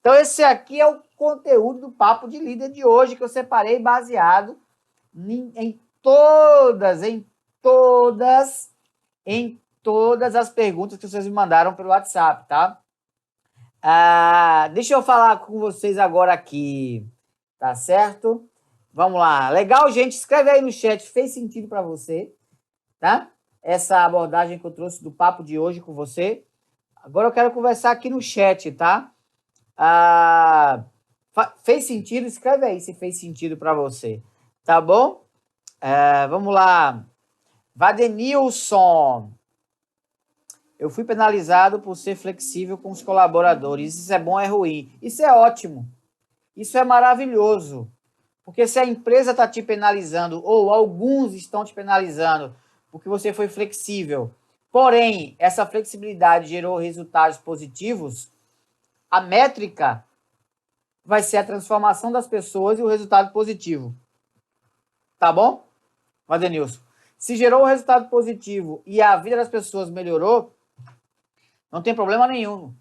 Então, esse aqui é o conteúdo do Papo de Líder de hoje, que eu separei baseado em todas as perguntas que vocês me mandaram pelo WhatsApp, tá? Deixa eu falar com vocês agora aqui, tá certo? Vamos lá. Legal, gente? Escreve aí no chat, fez sentido para você, tá? Essa abordagem que eu trouxe do papo de hoje com você. Agora eu quero conversar aqui no chat, tá? Fez sentido? Escreve aí se fez sentido para você, tá bom? Vamos lá. Vadenilson. Eu fui penalizado por ser flexível com os colaboradores. Isso é bom ou é ruim? Isso é ótimo. Isso é maravilhoso. Porque se a empresa está te penalizando, ou alguns estão te penalizando, porque você foi flexível, porém, essa flexibilidade gerou resultados positivos, a métrica vai ser a transformação das pessoas e o resultado positivo. Tá bom? Vadenilson. Se gerou o resultado positivo e a vida das pessoas melhorou, não tem problema nenhum.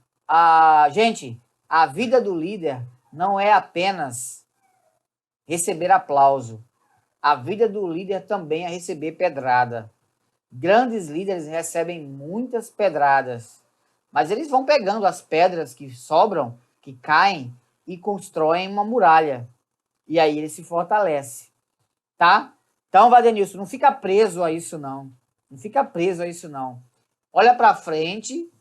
Gente, a vida do líder não é apenas receber aplauso. A vida do líder também é receber pedrada. Grandes líderes recebem muitas pedradas, mas eles vão pegando as pedras que sobram, que caem, e constroem uma muralha. E aí ele se fortalece, tá? Então, Vadenilson, não fica preso a isso, não. Não fica preso a isso, não. Olha para frente,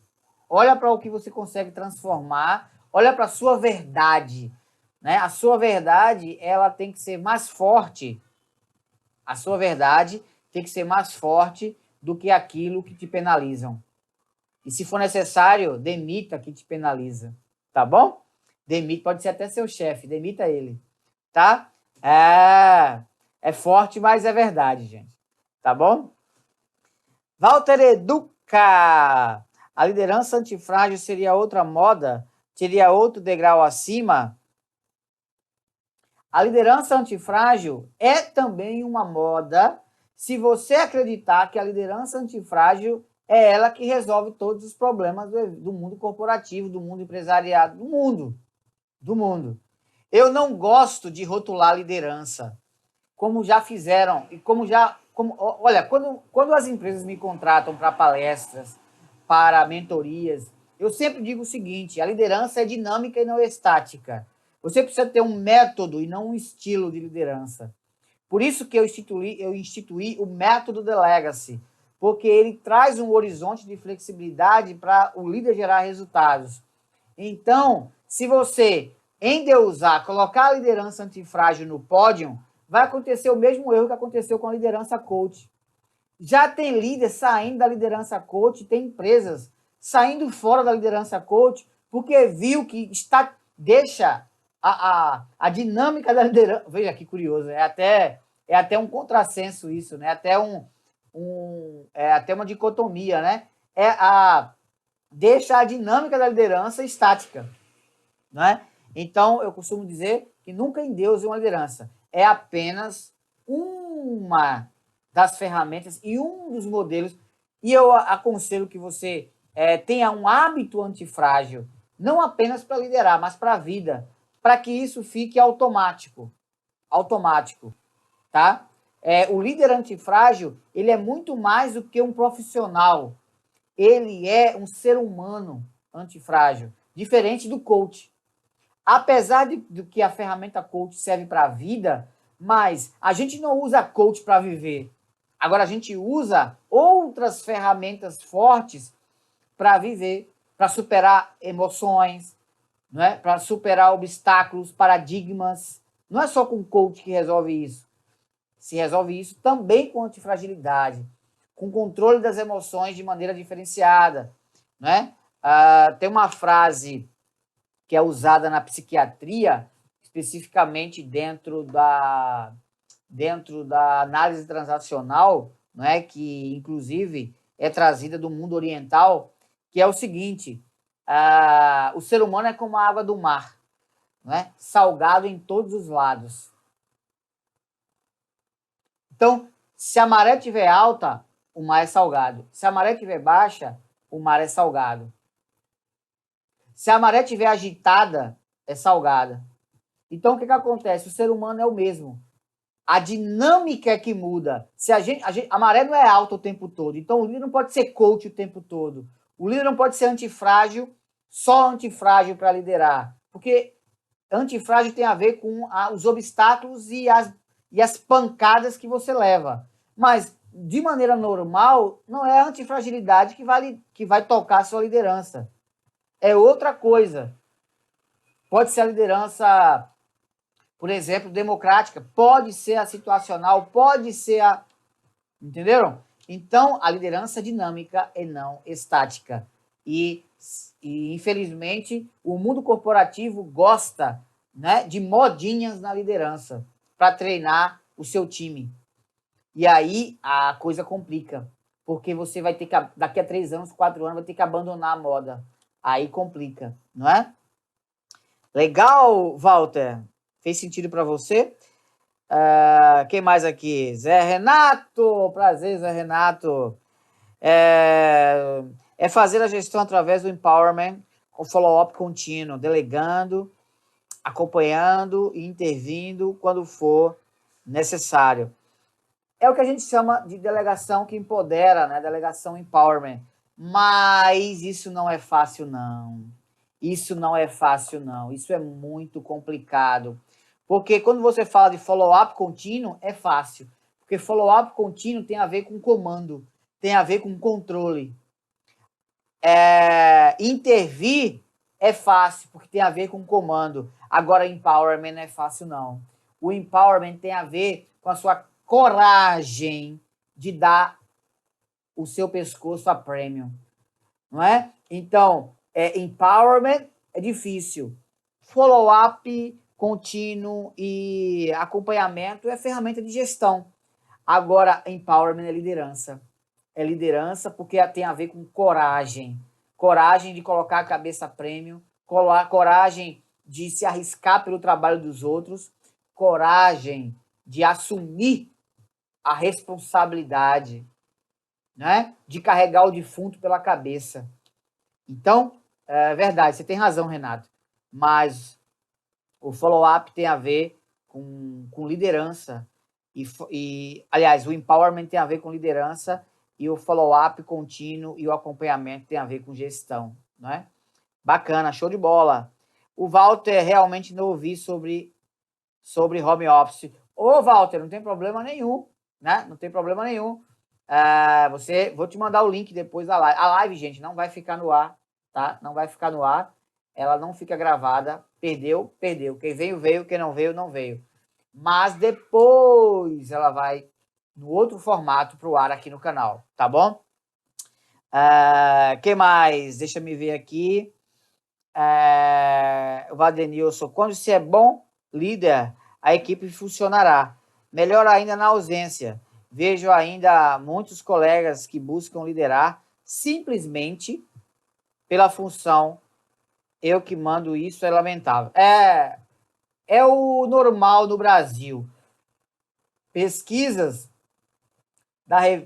olha para o que você consegue transformar, olha para a sua verdade, né? A sua verdade, ela tem que ser mais forte. A sua verdade tem que ser mais forte do que aquilo que te penalizam. E se for necessário, demita quem te penaliza, tá bom? Demite, pode ser até seu chefe, demita ele, tá? É forte, mas é verdade, gente, tá bom? Walter Educa, a liderança antifrágil seria outra moda? Seria outro degrau acima? A liderança antifrágil é também uma moda se você acreditar que a liderança antifrágil é ela que resolve todos os problemas do mundo corporativo, do mundo empresariado, do mundo. Eu não gosto de rotular liderança, como já fizeram, e olha, quando as empresas me contratam para palestras, para mentorias, eu sempre digo o seguinte: a liderança é dinâmica e não estática. Você precisa ter um método e não um estilo de liderança. Por isso que eu instituí o método The Legacy, porque ele traz um horizonte de flexibilidade para o líder gerar resultados. Então, se você endeusar, colocar a liderança antifrágil no pódio, vai acontecer o mesmo erro que aconteceu com a liderança coach. Já tem líder saindo da liderança coach, tem empresas saindo fora da liderança coach, porque viu que deixa a dinâmica da liderança. Veja que curioso, é até um contrassenso isso, né? É até uma dicotomia, né? Deixa a dinâmica da liderança estática, né? Então, eu costumo dizer que nunca endeuse uma liderança. É apenas uma das ferramentas e um dos modelos. E eu aconselho que você tenha um hábito antifrágil, não apenas para liderar, mas para a vida, para que isso fique automático. Automático, tá? O líder antifrágil, ele é muito mais do que um profissional. Ele é um ser humano antifrágil, diferente do coach. Apesar de que a ferramenta coach serve para a vida, mas a gente não usa coach para viver. Agora a gente usa outras ferramentas fortes para viver, para superar emoções, não é? Para superar obstáculos, paradigmas. Não é só com coach que resolve isso. Se resolve isso também com antifragilidade, com controle das emoções de maneira diferenciada, né? Tem uma frase que é usada na psiquiatria, especificamente dentro da análise transacional, não é? Que inclusive é trazida do mundo oriental, que é o seguinte: o ser humano é como a água do mar, não é? Salgado em todos os lados. Então, se a maré estiver alta, o mar é salgado. Se a maré estiver baixa, o mar é salgado. Se a maré estiver agitada, é salgada. Então, o que acontece? O ser humano é o mesmo. A dinâmica é que muda. Se a maré não é alta o tempo todo, então o líder não pode ser coach o tempo todo. O líder não pode ser antifrágil, só antifrágil para liderar. Porque antifrágil tem a ver com os obstáculos e as pancadas que você leva. Mas, de maneira normal, não é a antifragilidade que vai tocar a sua liderança. É outra coisa. Pode ser a liderança, por exemplo, democrática, pode ser a situacional, pode ser a... Entenderam? Então, a liderança dinâmica e não estática. E infelizmente, o mundo corporativo gosta, né, de modinhas na liderança para treinar o seu time. E aí a coisa complica, porque você vai ter que, daqui a 3 anos, 4 anos, vai ter que abandonar a moda. Aí complica, não é? Legal, Walter? Fez sentido para você? Quem mais aqui? Zé Renato! Prazer, Zé Renato. É fazer a gestão através do empowerment, com follow-up contínuo, delegando, acompanhando e intervindo quando for necessário. É o que a gente chama de delegação que empodera, né? Delegação empowerment. Mas isso não é fácil, não. Isso não é fácil, não. Isso é muito complicado. Porque quando você fala de follow-up contínuo, é fácil. Porque follow-up contínuo tem a ver com comando, tem a ver com controle. Intervir é fácil, porque tem a ver com comando. Agora, empowerment não é fácil, não. O empowerment tem a ver com a sua coragem de dar o seu pescoço a prêmio, não é? Então, empowerment é difícil. Follow-up contínuo e acompanhamento é ferramenta de gestão. Agora, empowerment é liderança. É liderança porque tem a ver com coragem. Coragem de colocar a cabeça a prêmio, coragem de se arriscar pelo trabalho dos outros, coragem de assumir a responsabilidade, né? De carregar o defunto pela cabeça. Então, é verdade, você tem razão, Renato. Mas o follow-up tem a ver com liderança. Aliás, o empowerment tem a ver com liderança e o follow-up contínuo e o acompanhamento tem a ver com gestão, né? Bacana, show de bola. O Walter realmente não ouvi sobre home office. Ô, Walter, não tem problema nenhum, né? Não tem problema nenhum. Vou te mandar o link depois da live. A live, gente, não vai ficar no ar, tá? Não vai ficar no ar. Ela não fica gravada. Perdeu, perdeu. Quem veio, veio. Quem não veio, não veio. Mas depois ela vai no outro formato para o ar aqui no canal, tá bom? Que mais? Deixa eu me ver aqui. O Valdenilson, quando se é bom líder, a equipe funcionará. Melhor ainda na ausência. Vejo ainda muitos colegas que buscam liderar simplesmente pela função. Eu que mando isso, é lamentável. É o normal no Brasil. Pesquisas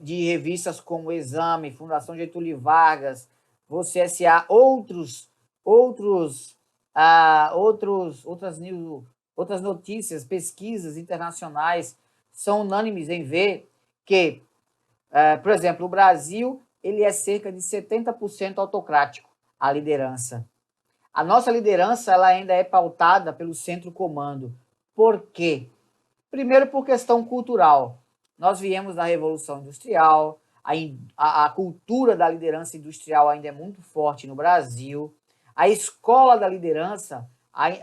de revistas como Exame, Fundação Getúlio Vargas, Você S.A., outras notícias, pesquisas internacionais são unânimes em ver que, por exemplo, o Brasil ele é cerca de 70% autocrático, a liderança. A nossa liderança ela ainda é pautada pelo centro-comando. Por quê? Primeiro, por questão cultural. Nós viemos da Revolução Industrial, a cultura da liderança industrial ainda é muito forte no Brasil. A escola da liderança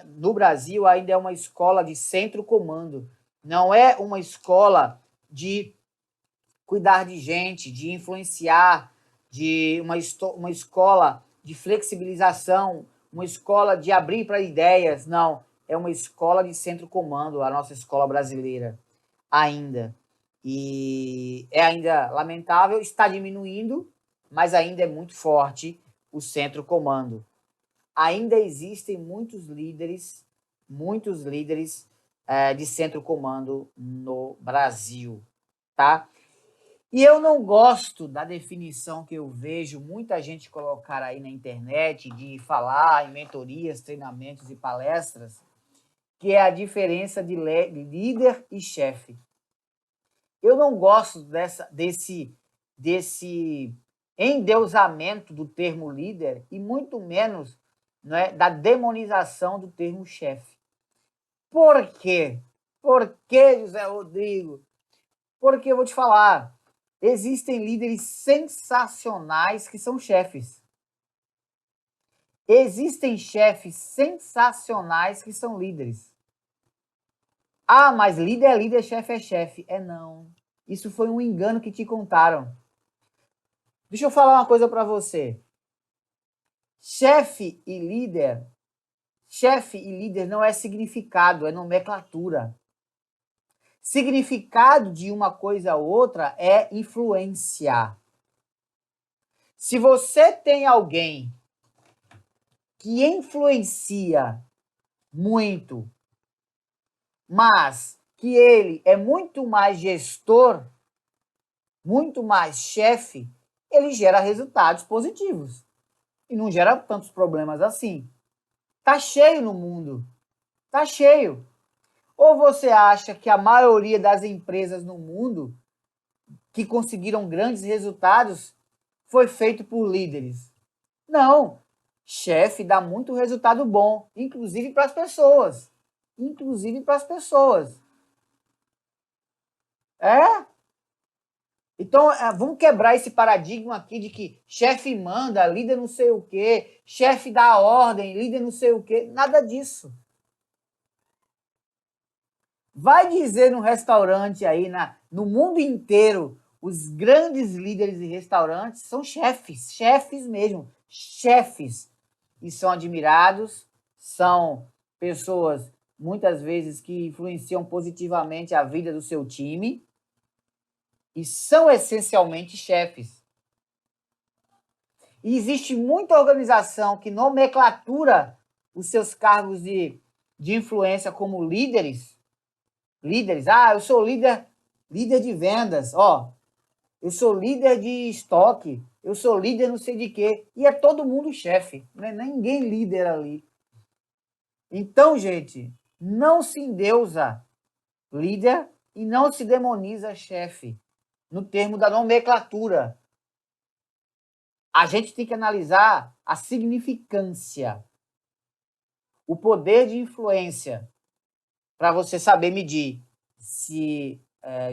no Brasil ainda é uma escola de centro-comando. Não é uma escola de cuidar de gente, de influenciar, de uma escola de flexibilização, uma escola de abrir para ideias. Não, é uma escola de centro-comando, a nossa escola brasileira, ainda. E é ainda lamentável, está diminuindo, mas ainda é muito forte o centro-comando. Ainda existem muitos líderes de centro-comando no Brasil, tá? E eu não gosto da definição que eu vejo muita gente colocar aí na internet, de falar em mentorias, treinamentos e palestras, que é a diferença de líder e chefe. Eu não gosto desse endeusamento do termo líder e muito menos, né, da demonização do termo chefe. Por quê? Por que, José Rodrigo? Porque eu vou te falar, existem líderes sensacionais que são chefes. Existem chefes sensacionais que são líderes. Ah, mas líder é líder, chefe é chefe. É não. Isso foi um engano que te contaram. Deixa eu falar uma coisa para você. Chefe e líder não é significado, é nomenclatura. Significado de uma coisa ou outra é influência. Se você tem alguém que influencia muito, mas que ele é muito mais gestor, muito mais chefe, ele gera resultados positivos. E não gera tantos problemas assim. Tá cheio no mundo. Tá cheio. Ou você acha que a maioria das empresas no mundo que conseguiram grandes resultados foi feito por líderes? Não. Chefe dá muito resultado bom, inclusive para as pessoas. Inclusive para as pessoas. É? Então, vamos quebrar esse paradigma aqui de que chefe manda, líder não sei o quê, chefe dá ordem, líder não sei o quê. Nada disso. Vai dizer no restaurante aí, no mundo inteiro, os grandes líderes de restaurantes são chefes, chefes mesmo, chefes. E são admirados, são pessoas, muitas vezes, que influenciam positivamente a vida do seu time e são essencialmente chefes. E existe muita organização que nomenclatura os seus cargos de influência como líderes. Líderes, eu sou líder de vendas, eu sou líder de estoque, eu sou líder não sei de quê. E é todo mundo chefe, não é ninguém líder ali. Então, gente, não se endeusa líder e não se demoniza chefe, no termo da nomenclatura. A gente tem que analisar a significância, o poder de influência, para você saber medir se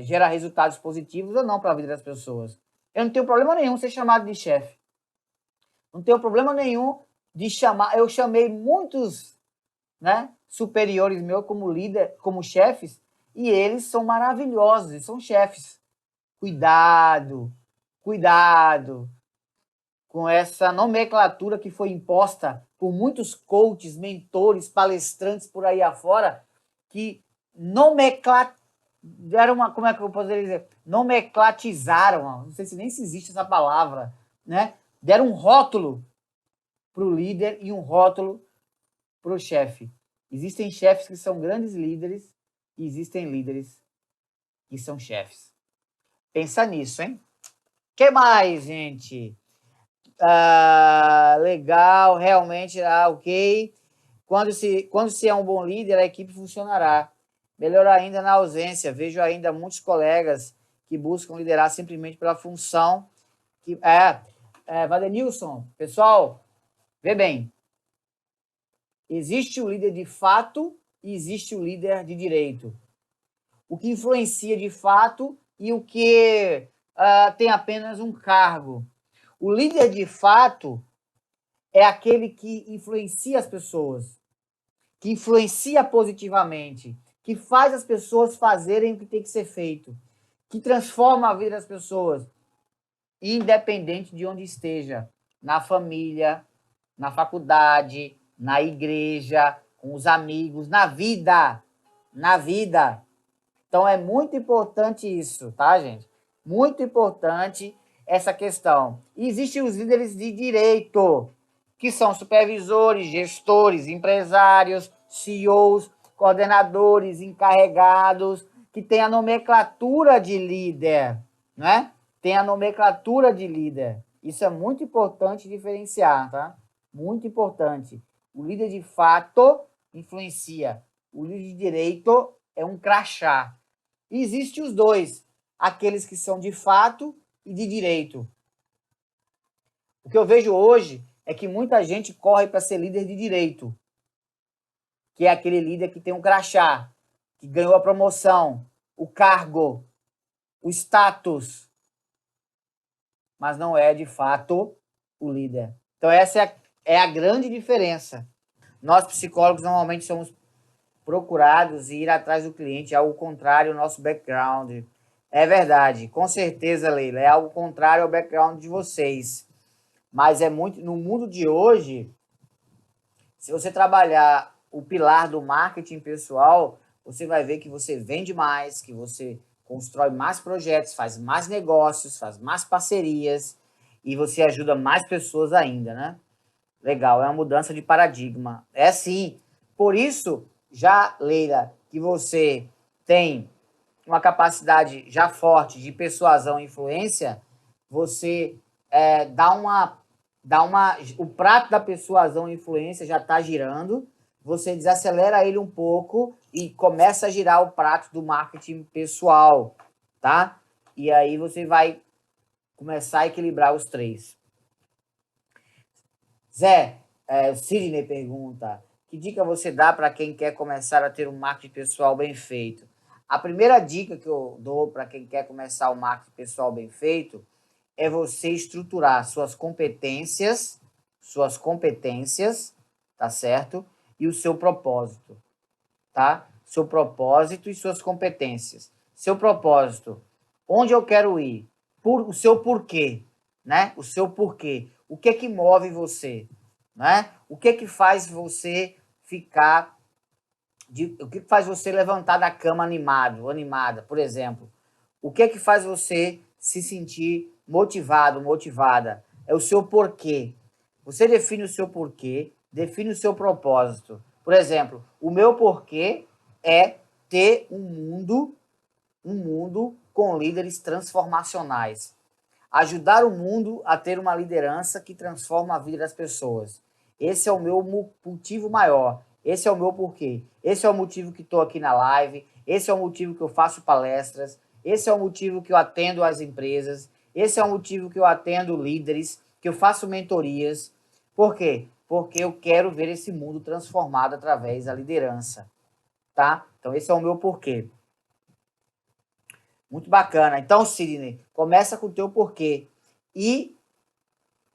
gera resultados positivos ou não para a vida das pessoas. Eu não tenho problema nenhum ser chamado de chefe. Não tenho problema nenhum de chamar. Eu chamei muitos, né, superiores meus como líder, como chefes, e eles são maravilhosos, eles são chefes. Cuidado, cuidado com essa nomenclatura que foi imposta por muitos coaches, mentores, palestrantes por aí afora, que deram uma, como é que eu poderia dizer? Nomenclatizaram, não sei se nem se existe essa palavra, né? Deram um rótulo para o líder e um rótulo para o chefe. Existem chefes que são grandes líderes e existem líderes que são chefes. Pensa nisso, hein? O que mais, gente? Legal, realmente, ok. Quando se é um bom líder, a equipe funcionará. Melhor ainda na ausência. Vejo ainda muitos colegas que buscam liderar simplesmente pela função. Vadenilson, pessoal, vê bem. Existe o líder de fato e existe o líder de direito. O que influencia de fato e o que tem apenas um cargo. O líder de fato é aquele que influencia as pessoas, que influencia positivamente, que faz as pessoas fazerem o que tem que ser feito, que transforma a vida das pessoas, independente de onde esteja, na família, na faculdade, na igreja, com os amigos, na vida. Então é muito importante isso, tá, gente? Muito importante essa questão. E existem os líderes de direito, que são supervisores, gestores, empresários, CEOs, coordenadores, encarregados, que têm a nomenclatura de líder, né? tem a nomenclatura de líder. Isso é muito importante diferenciar, tá? Muito importante. O líder de fato influencia. O líder de direito é um crachá. E existe os dois, aqueles que são de fato e de direito. O que eu vejo hoje é que muita gente corre para ser líder de direito, que é aquele líder que tem um crachá, que ganhou a promoção, o cargo, o status, mas não é de fato o líder. Então essa é a grande diferença. Nós psicólogos normalmente somos procurados e ir atrás do cliente, é algo contrário ao nosso background. É verdade, com certeza, Leila, é algo contrário ao background de vocês. Mas é muito, no mundo de hoje, se você trabalhar o pilar do marketing pessoal, você vai ver que você vende mais, que você constrói mais projetos, faz mais negócios, faz mais parcerias e você ajuda mais pessoas ainda, né? Legal, é uma mudança de paradigma. É sim. Por isso, já, Leila, que você tem uma capacidade já forte de persuasão e influência, você o prato da persuasão e influência já está girando, você desacelera ele um pouco e começa a girar o prato do marketing pessoal, tá? E aí você vai começar a equilibrar os três. Zé, o Sidney pergunta, que dica você dá para quem quer começar a ter um marketing pessoal bem feito? A primeira dica que eu dou para quem quer começar o marketing pessoal bem feito é você estruturar suas competências, tá certo? E o seu propósito, tá? Seu propósito e suas competências. Seu propósito, onde eu quero ir? O seu porquê, né? O seu porquê. O que é que move você, né? O que é que faz você ficar o que faz você levantar da cama animado, animada, por exemplo? O que é que faz você se sentir motivado, motivada? É o seu porquê. Você define o seu porquê, define o seu propósito. Por exemplo, o meu porquê é ter um mundo com líderes transformacionais. Ajudar o mundo a ter uma liderança que transforma a vida das pessoas. Esse é o meu motivo maior. Esse é o meu porquê. Esse é o motivo que estou aqui na live. Esse é o motivo que eu faço palestras. Esse é o motivo que eu atendo as empresas. Esse é o motivo que eu atendo líderes, que eu faço mentorias. Por quê? Porque eu quero ver esse mundo transformado através da liderança, tá? Então esse é o meu porquê. Muito bacana. Então, Sidney, começa com o teu porquê e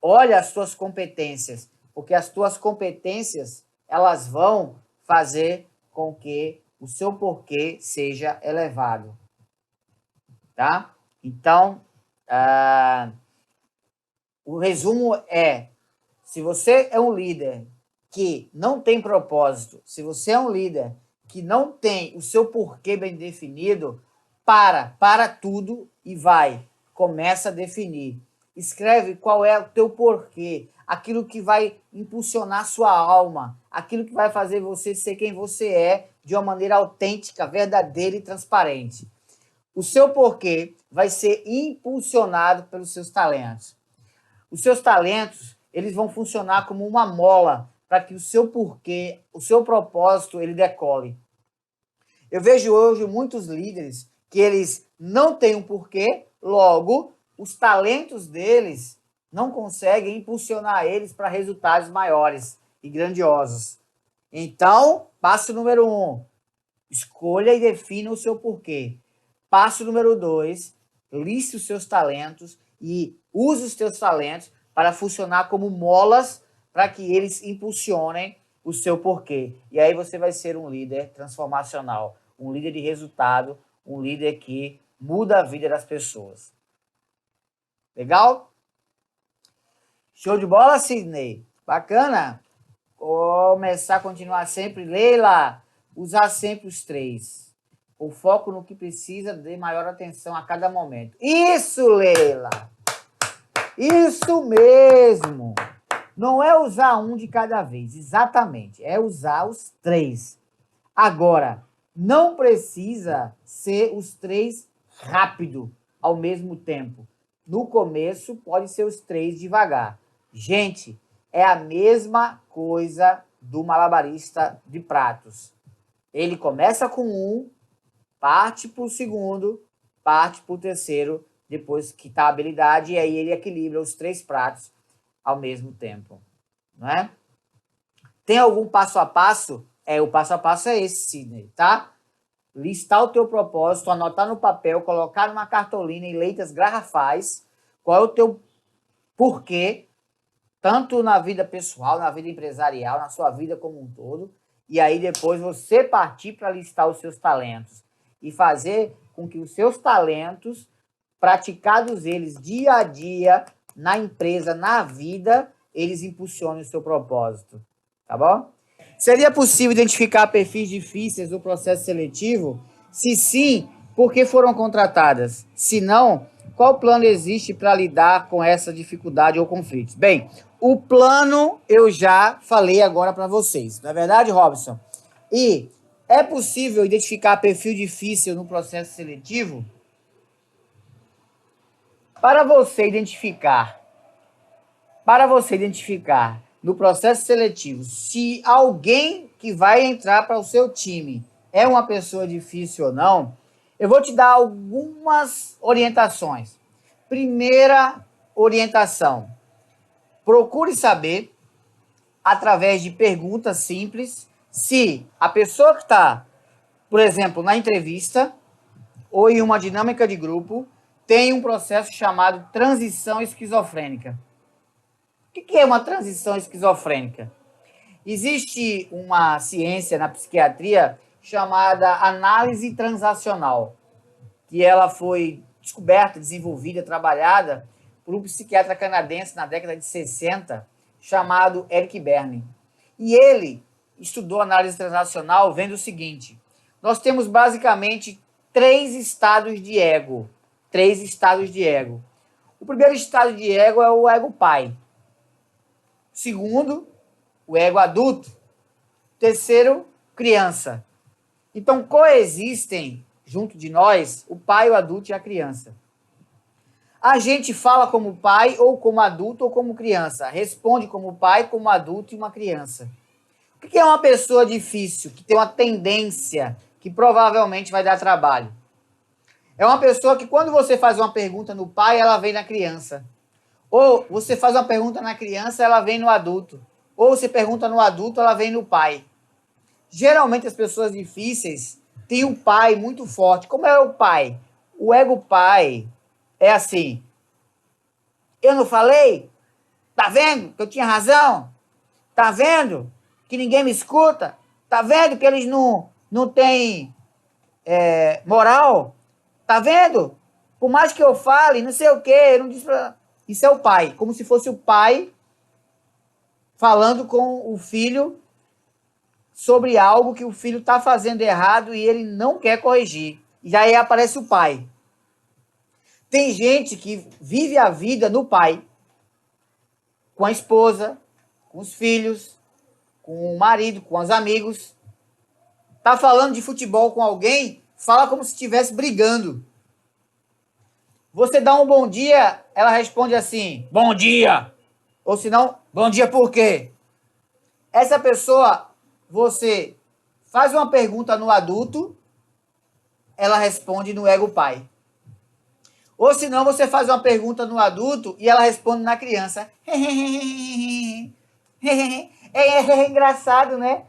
olha as tuas competências, porque as tuas competências, elas vão fazer com que o seu porquê seja elevado, tá? Então, o resumo é, se você é um líder que não tem propósito, se você é um líder que não tem o seu porquê bem definido, para tudo e vai, começa a definir. Escreve qual é o teu porquê, aquilo que vai impulsionar sua alma, aquilo que vai fazer você ser quem você é de uma maneira autêntica, verdadeira e transparente. O seu porquê vai ser impulsionado pelos seus talentos. Os seus talentos, eles vão funcionar como uma mola para que o seu porquê, o seu propósito, ele decole. Eu vejo hoje muitos líderes que eles não têm um porquê, logo, os talentos deles não conseguem impulsionar eles para resultados maiores e grandiosos. Então, passo número 1, escolha e defina o seu porquê. Passo número 2, liste os seus talentos e use os seus talentos para funcionar como molas para que eles impulsionem o seu porquê. E aí você vai ser um líder transformacional, um líder de resultado, um líder que muda a vida das pessoas. Legal? Show de bola, Sidney? Bacana? Começar a continuar sempre. Leila, usar sempre os 3. O foco no que precisa, dê maior atenção a cada momento. Isso, Leila! Isso mesmo! Não é usar um de cada vez, exatamente. É usar os 3. Agora, não precisa ser os 3 rápido, ao mesmo tempo. no começo, pode ser os 3 devagar. Gente, é a mesma coisa do malabarista de pratos. Ele começa com 1, parte para o segundo, parte para o terceiro, depois que está a habilidade, e aí ele equilibra os 3 pratos ao mesmo tempo. Não é? Tem algum passo a passo? O passo a passo é esse, Sidney, tá? Listar o teu propósito, anotar no papel, colocar numa cartolina em letras garrafais, qual é o teu porquê, tanto na vida pessoal, na vida empresarial, na sua vida como um todo, e aí depois você partir para listar os seus talentos e fazer com que os seus talentos, praticados eles dia a dia, na empresa, na vida, eles impulsionem o seu propósito, tá bom? Seria possível identificar perfis difíceis no processo seletivo? Se sim, por que foram contratadas? Se não, qual plano existe para lidar com essa dificuldade ou conflitos? Bem, o plano eu já falei agora para vocês, não é verdade, Robson? E é possível identificar perfil difícil no processo seletivo? Para você identificar no processo seletivo se alguém que vai entrar para o seu time é uma pessoa difícil ou não, eu vou te dar algumas orientações. Primeira orientação: procure saber, através de perguntas simples, se a pessoa que está, por exemplo, na entrevista ou em uma dinâmica de grupo, tem um processo chamado transição esquizofrênica. O que é uma transição esquizofrênica? Existe uma ciência na psiquiatria chamada análise transacional, que ela foi descoberta, desenvolvida, trabalhada por um psiquiatra canadense na década de 60, chamado Eric Berne. E ele estudou análise transacional vendo o seguinte: nós temos basicamente 3 estados de ego. 3 estados de ego. O primeiro estado de ego é o ego pai. Segundo, o ego adulto. Terceiro, criança. Então, coexistem junto de nós o pai, o adulto e a criança. A gente fala como pai, ou como adulto, ou como criança. Responde como pai, como adulto e uma criança. O que é uma pessoa difícil, que tem uma tendência, que provavelmente vai dar trabalho? É uma pessoa que, quando você faz uma pergunta no pai, ela vem na criança. Ou você faz uma pergunta na criança, ela vem no adulto. Ou você pergunta no adulto, ela vem no pai. Geralmente as pessoas difíceis têm um pai muito forte. Como é o pai? O ego pai é assim: eu não falei? Tá vendo que eu tinha razão? Tá vendo que ninguém me escuta? Tá vendo que eles não têm moral? Tá vendo? Por mais que eu fale, não sei o quê, eu não disse pra... Isso é o pai, como se fosse o pai falando com o filho sobre algo que o filho está fazendo errado e ele não quer corrigir. E aí aparece o pai. Tem gente que vive a vida no pai, com a esposa, com os filhos, com o marido, com os amigos. Tá falando de futebol com alguém, fala como se estivesse brigando. Você dá um bom dia, ela responde assim: bom dia. Ou se não, bom dia por quê? Essa pessoa, você faz uma pergunta no adulto, ela responde no ego pai. Ou se não, você faz uma pergunta no adulto e ela responde na criança. É engraçado, né?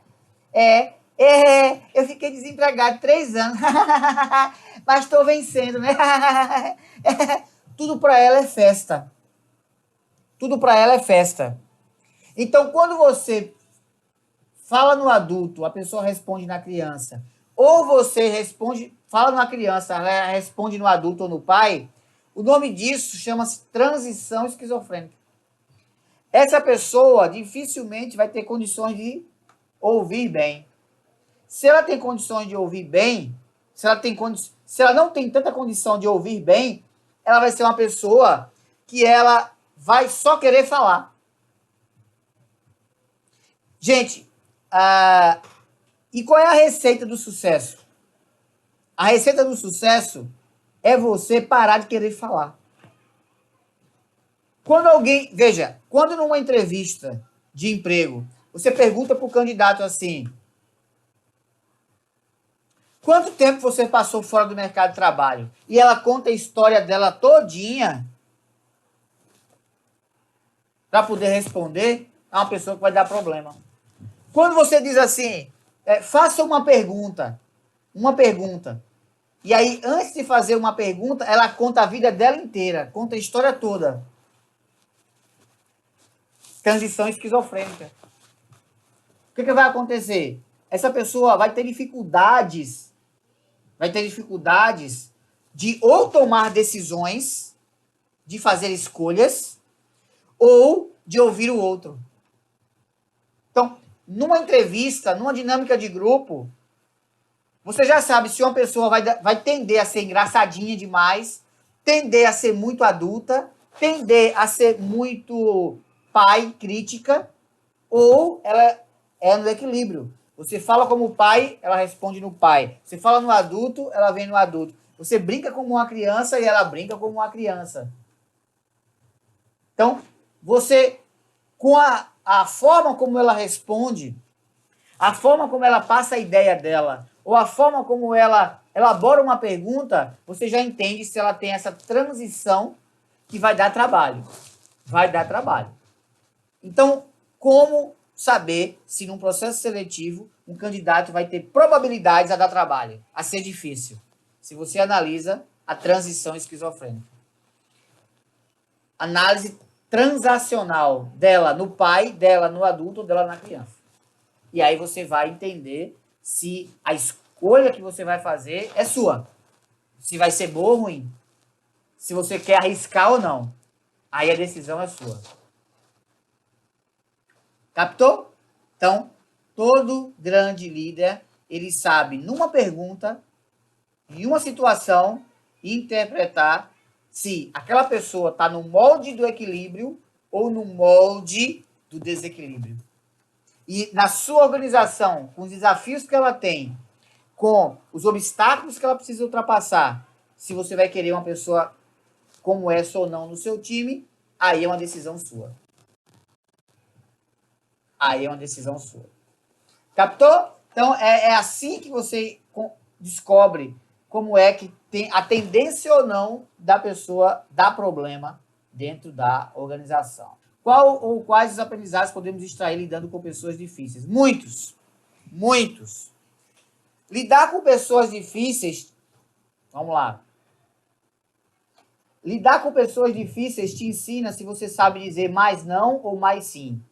Eu fiquei desempregado 3 anos, mas estou vencendo, né? Tudo para ela é festa. Tudo para ela é festa. Então, quando você fala no adulto, a pessoa responde na criança, ou você responde, fala na criança, ela responde no adulto ou no pai, o nome disso chama-se transição esquizofrênica. Essa pessoa dificilmente vai ter condições de ouvir bem. Se ela tem condições de ouvir bem, se ela não tem tanta condição de ouvir bem, ela vai ser uma pessoa que ela vai só querer falar. Gente, e qual é a receita do sucesso? A receita do sucesso é você parar de querer falar. Quando alguém, veja, quando numa entrevista de emprego, você pergunta para o candidato assim, quanto tempo você passou fora do mercado de trabalho? E ela conta a história dela todinha para poder responder, é uma pessoa que vai dar problema. Quando você diz assim, faça uma pergunta, e aí antes de fazer uma pergunta, ela conta a vida dela inteira, conta a história toda. Transição esquizofrênica. O que vai acontecer? Essa pessoa vai ter dificuldades de ou tomar decisões, de fazer escolhas, ou de ouvir o outro. Então, numa entrevista, numa dinâmica de grupo, você já sabe se uma pessoa vai tender a ser engraçadinha demais, tender a ser muito adulta, tender a ser muito pai, crítica, ou ela é no equilíbrio. Você fala como pai, ela responde no pai. Você fala no adulto, ela vem no adulto. Você brinca como uma criança e ela brinca como uma criança. Então, você, com a forma como ela responde, a forma como ela passa a ideia dela, ou a forma como ela elabora uma pergunta, você já entende se ela tem essa transição que vai dar trabalho. Vai dar trabalho. Então, como saber se num processo seletivo um candidato vai ter probabilidades a dar trabalho, a ser difícil? Se você analisa a transição esquizofrênica. Análise transacional dela no pai, dela no adulto, dela na criança. E aí você vai entender se a escolha que você vai fazer é sua. Se vai ser boa ou ruim. Se você quer arriscar ou não. Aí a decisão é sua. Captou? Então, todo grande líder, ele sabe, numa pergunta, em uma situação, interpretar se aquela pessoa está no molde do equilíbrio ou no molde do desequilíbrio. E na sua organização, com os desafios que ela tem, com os obstáculos que ela precisa ultrapassar, se você vai querer uma pessoa como essa ou não no seu time, aí é uma decisão sua. Aí é uma decisão sua. Captou? Então, é assim que você descobre como é que tem a tendência ou não da pessoa dar problema dentro da organização. Qual ou quais os aprendizados podemos extrair lidando com pessoas difíceis? Muitos. Muitos. Lidar com pessoas difíceis, vamos lá. Lidar com pessoas difíceis te ensina se você sabe dizer mais não ou mais sim.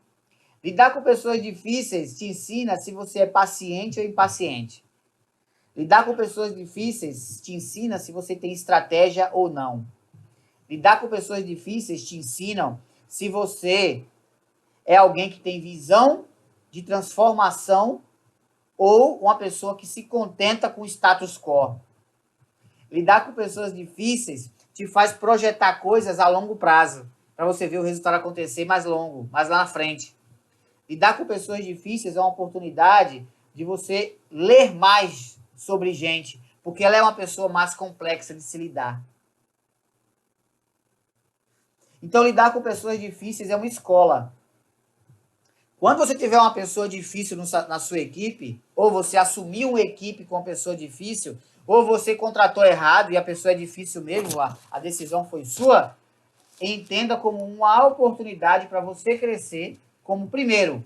Lidar com pessoas difíceis te ensina se você é paciente ou impaciente. Lidar com pessoas difíceis te ensina se você tem estratégia ou não. Lidar com pessoas difíceis te ensinam se você é alguém que tem visão de transformação ou uma pessoa que se contenta com o status quo. Lidar com pessoas difíceis te faz projetar coisas a longo prazo, para você ver o resultado acontecer mais longo, mais lá na frente. Lidar com pessoas difíceis é uma oportunidade de você ler mais sobre gente, porque ela é uma pessoa mais complexa de se lidar. Então, lidar com pessoas difíceis é uma escola. Quando você tiver uma pessoa difícil na sua equipe, ou você assumiu uma equipe com uma pessoa difícil, ou você contratou errado e a pessoa é difícil mesmo, a decisão foi sua, entenda como uma oportunidade para você crescer como, primeiro,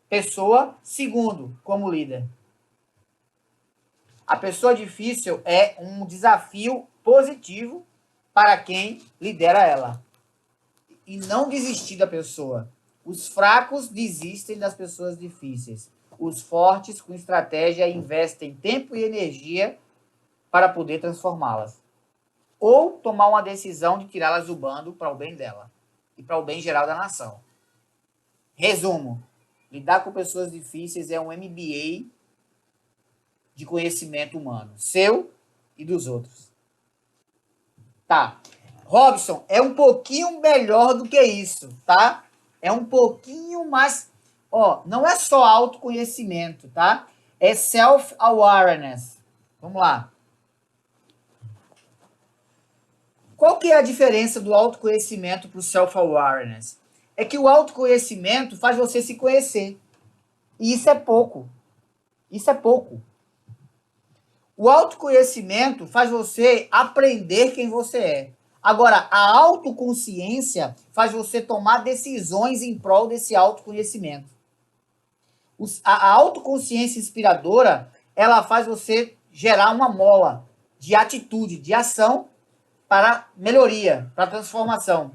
pessoa, segundo, como líder. A pessoa difícil é um desafio positivo para quem lidera ela. E não desistir da pessoa. Os fracos desistem das pessoas difíceis. Os fortes, com estratégia, investem tempo e energia para poder transformá-las. Ou tomar uma decisão de tirá-las do bando para o bem dela e para o bem geral da nação. Resumo: lidar com pessoas difíceis é um MBA de conhecimento humano, seu e dos outros. Tá. Robson, é um pouquinho melhor do que isso, tá? É um pouquinho mais... Ó, não é só autoconhecimento, tá? É self-awareness. Vamos lá. Qual que é a diferença do autoconhecimento para o self-awareness? É que o autoconhecimento faz você se conhecer. E isso é pouco. Isso é pouco. O autoconhecimento faz você aprender quem você é. Agora, a autoconsciência faz você tomar decisões em prol desse autoconhecimento. A autoconsciência inspiradora, ela faz você gerar uma mola de atitude, de ação para melhoria, para transformação.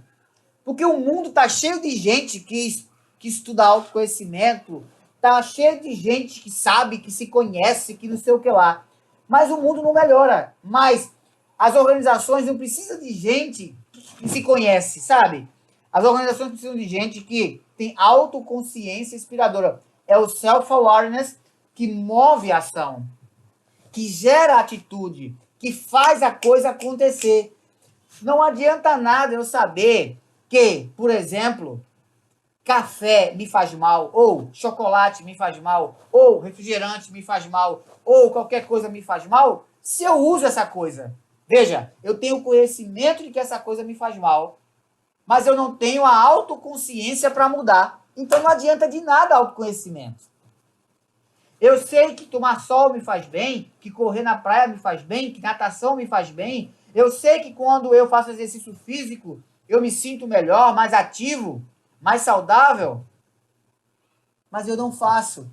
Porque o mundo está cheio de gente que estuda autoconhecimento, está cheio de gente que sabe, que se conhece, que não sei o que lá. Mas o mundo não melhora. Mas as organizações não precisam de gente que se conhece, sabe? As organizações precisam de gente que tem autoconsciência inspiradora. É o self-awareness que move a ação, que gera atitude, que faz a coisa acontecer. Não adianta nada eu saber que, por exemplo, café me faz mal, ou chocolate me faz mal, ou refrigerante me faz mal, ou qualquer coisa me faz mal, se eu uso essa coisa. Veja, eu tenho conhecimento de que essa coisa me faz mal, mas eu não tenho a autoconsciência para mudar. Então não adianta de nada autoconhecimento. Eu sei que tomar sol me faz bem, que correr na praia me faz bem, que natação me faz bem. Eu sei que quando eu faço exercício físico, eu me sinto melhor, mais ativo, mais saudável. Mas eu não faço.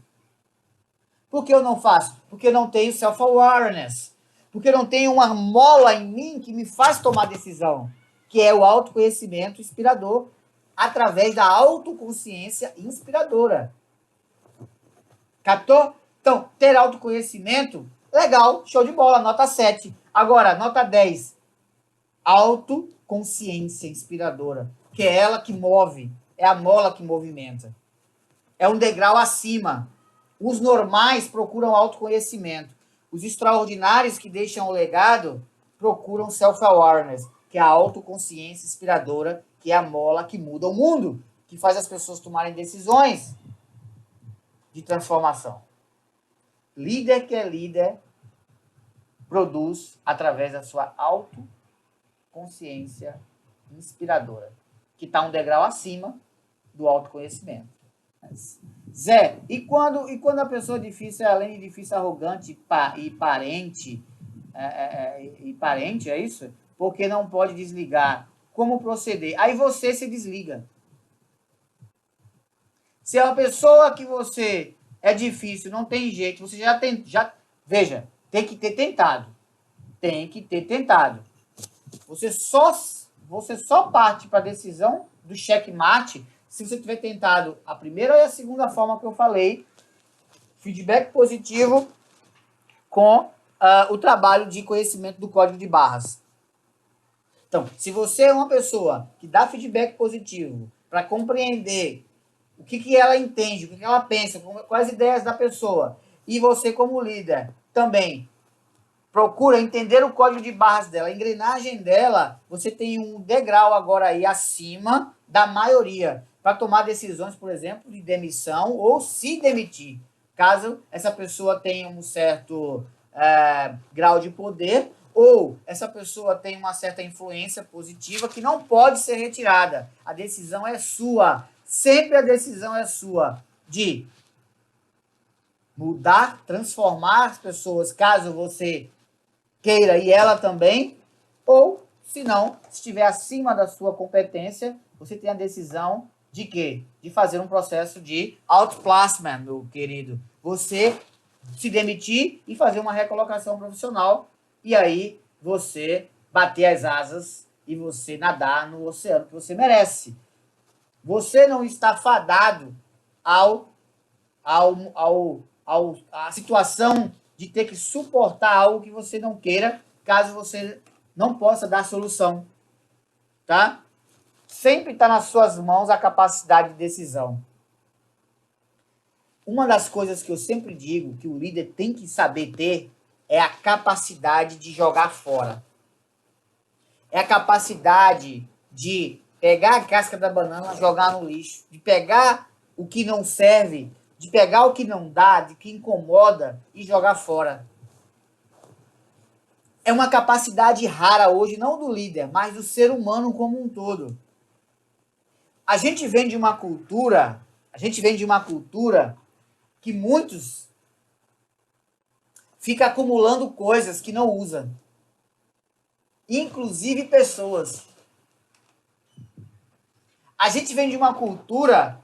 Por que eu não faço? Porque eu não tenho self-awareness. Porque eu não tenho uma mola em mim que me faz tomar decisão, que é o autoconhecimento inspirador, através da autoconsciência inspiradora. Captou? Então, ter autoconhecimento, legal, show de bola, nota 7. Agora, nota 10. Autoconsciência inspiradora, que é ela que move, é a mola que movimenta. É um degrau acima. Os normais procuram autoconhecimento. Os extraordinários que deixam o legado procuram self-awareness, que é a autoconsciência inspiradora, que é a mola que muda o mundo, que faz as pessoas tomarem decisões de transformação. Líder que é líder produz através da sua autoconsciência inspiradora, que está um degrau acima do autoconhecimento. Zé, e quando a pessoa é difícil, além de difícil, arrogante e parente, é isso? Porque não pode desligar. Como proceder? Aí você se desliga. Se é uma pessoa que você é difícil, não tem jeito, você veja, tem que ter tentado. Tem que ter tentado. Você só parte para a decisão do checkmate se você tiver tentado a primeira e a segunda forma que eu falei, feedback positivo com o trabalho de conhecimento do código de barras. Então, se você é uma pessoa que dá feedback positivo para compreender o que ela entende, o que ela pensa, quais as ideias da pessoa, e você como líder também procura entender o código de barras dela, a engrenagem dela, você tem um degrau agora aí acima da maioria para tomar decisões, por exemplo, de demissão ou se demitir, caso essa pessoa tenha um certo grau de poder ou essa pessoa tenha uma certa influência positiva que não pode ser retirada. A decisão é sua. Sempre a decisão é sua de mudar, transformar as pessoas, caso você queira e ela também, ou, se não, se estiver acima da sua competência, você tem a decisão de quê? De fazer um processo de outplacement, meu querido. Você se demitir e fazer uma recolocação profissional, e aí você bater as asas e você nadar no oceano que você merece. Você não está fadado à situação de ter que suportar algo que você não queira, caso você não possa dar solução, tá? Sempre está nas suas mãos a capacidade de decisão. Uma das coisas que eu sempre digo que o líder tem que saber ter é a capacidade de jogar fora. É a capacidade de pegar a casca da banana, jogar no lixo, de pegar o que não serve, de pegar o que não dá, de que incomoda e jogar fora. é uma capacidade rara hoje, não do líder, mas do ser humano como um todo. A gente vem de uma cultura que muitos ficam acumulando coisas que não usam. Inclusive pessoas. A gente vem de uma cultura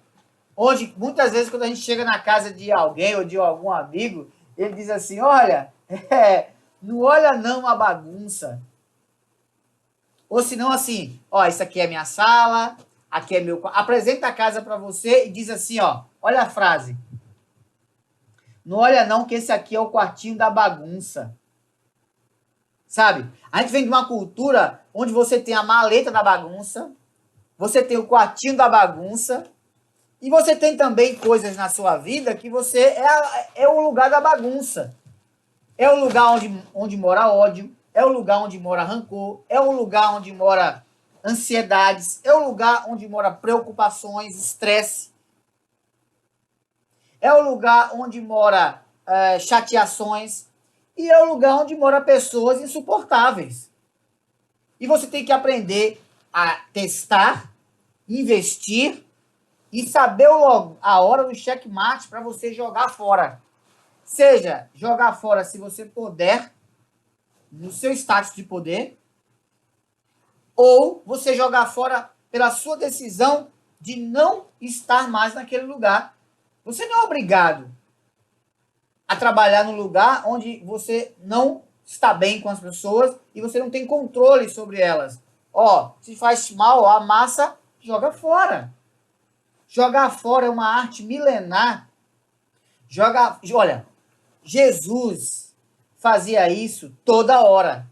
onde, muitas vezes, quando a gente chega na casa de alguém ou de algum amigo, ele diz assim, olha, não olha não a bagunça. Ou senão assim, ó, isso aqui é minha sala, aqui é meu... Apresenta a casa para você e diz assim, ó, olha a frase. Não olha não que esse aqui é o quartinho da bagunça. Sabe? A gente vem de uma cultura onde você tem a maleta da bagunça, você tem o quartinho da bagunça, e você tem também coisas na sua vida que você é o lugar da bagunça. É o lugar onde mora ódio, é o lugar onde mora rancor, é o lugar onde mora ansiedades, é o lugar onde mora preocupações, estresse. É o lugar onde mora chateações e é o lugar onde mora pessoas insuportáveis. E você tem que aprender a testar, investir e saber a hora do checkmate para você jogar fora. Seja jogar fora se você puder, no seu status de poder, ou você jogar fora pela sua decisão de não estar mais naquele lugar. Você não é obrigado a trabalhar num lugar onde você não está bem com as pessoas e você não tem controle sobre elas. Ó, se faz mal, a massa, joga fora. Jogar fora é uma arte milenar. Olha, Jesus fazia isso toda hora.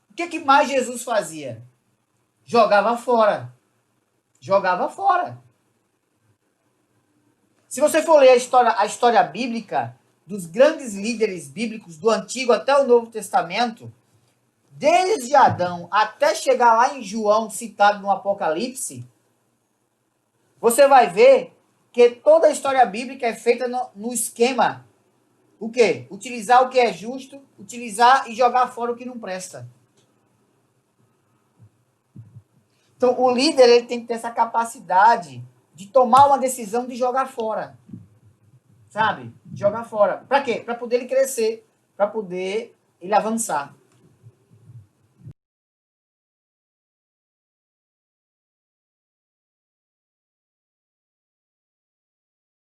O que mais Jesus fazia? Jogava fora. Jogava fora. Se você for ler a história bíblica dos grandes líderes bíblicos do Antigo até o Novo Testamento, desde Adão até chegar lá em João, citado no Apocalipse, você vai ver que toda a história bíblica é feita no esquema. O quê? Utilizar o que é justo, utilizar e jogar fora o que não presta. Então, o líder ele tem que ter essa capacidade de tomar uma decisão de jogar fora. Sabe? Jogar fora. Para quê? Para poder ele crescer, para poder ele avançar.